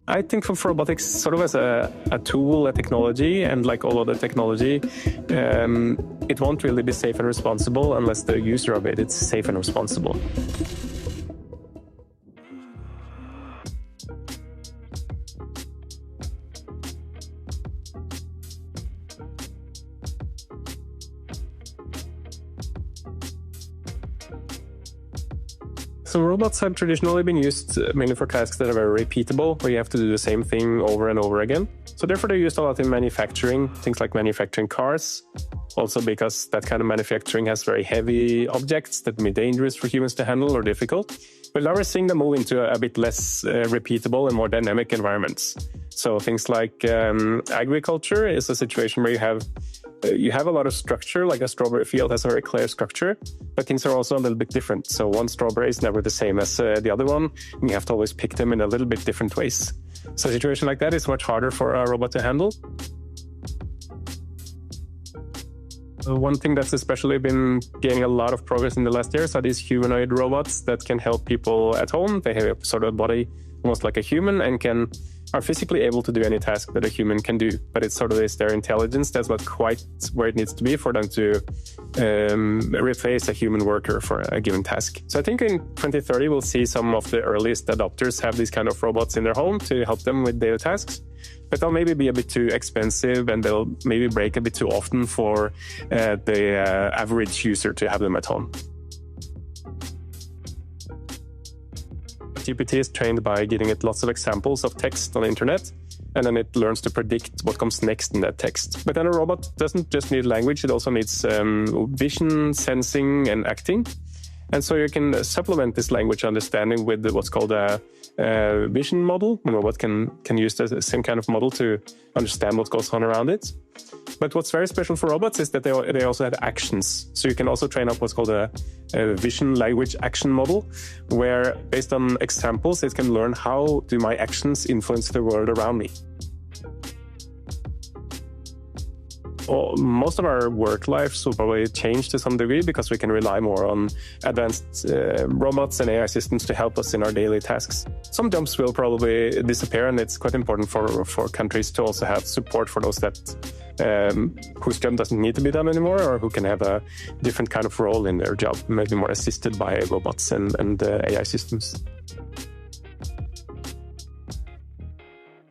I think of robotics sort of as a tool, a technology, and like all other technology, it won't really be safe and responsible unless the user of it is safe and responsible. So robots have traditionally been used mainly for tasks that are very repeatable, where you have to do the same thing over and over again. So therefore they're used a lot in manufacturing, things like manufacturing cars, also because that kind of manufacturing has very heavy objects that may be dangerous for humans to handle or difficult. But now we're seeing them move into a bit less repeatable and more dynamic environments. So things like agriculture is a situation where you have a lot of structure, like a strawberry field has a very clear structure, but things are also a little bit different. So one strawberry is never the same as the other one, and you have to always pick them in a little bit different ways. So a situation like that is much harder for a robot to handle. One thing that's especially been gaining a lot of progress in the last years are these humanoid robots that can help people at home. They have sort of a body almost like a human and are physically able to do any task that a human can do. But it's sort of their intelligence that's not quite where it needs to be for them to replace a human worker for a given task. So I think in 2030, we'll see some of the earliest adopters have these kind of robots in their home to help them with daily tasks. But they'll maybe be a bit too expensive and they'll maybe break a bit too often for the average user to have them at home. GPT is trained by giving it lots of examples of text on the internet, and then it learns to predict what comes next in that text. But then a robot doesn't just need language, it also needs vision, sensing, and acting. And so you can supplement this language understanding with what's called a vision model. A robot can use the same kind of model to understand what goes on around it. But what's very special for robots is that they also have actions. So you can also train up what's called a vision language action model, where based on examples, it can learn how do my actions influence the world around me. Well, most of our work lives will probably change to some degree because we can rely more on advanced robots and AI systems to help us in our daily tasks. Some jobs will probably disappear, and it's quite important for countries to also have support for those that whose job doesn't need to be done anymore, or who can have a different kind of role in their job, maybe more assisted by robots and AI systems.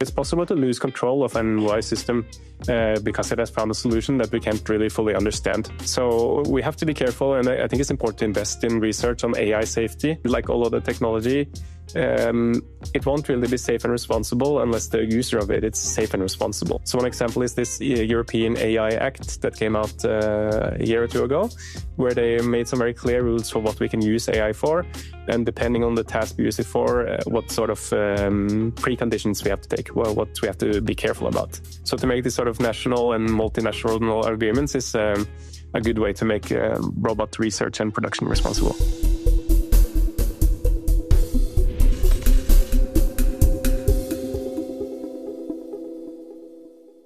It's possible to lose control of an AI system because it has found a solution that we can't really fully understand. So we have to be careful, and I think it's important to invest in research on AI safety. Like all other technology, it won't really be safe and responsible unless the user of it is safe and responsible. So one example is this European AI Act that came out a year or two ago, where they made some very clear rules for what we can use AI for, and depending on the task we use it for, what sort of preconditions we have to take, what we have to be careful about. So to make this sort of national and multinational agreements is a good way to make robot research and production responsible.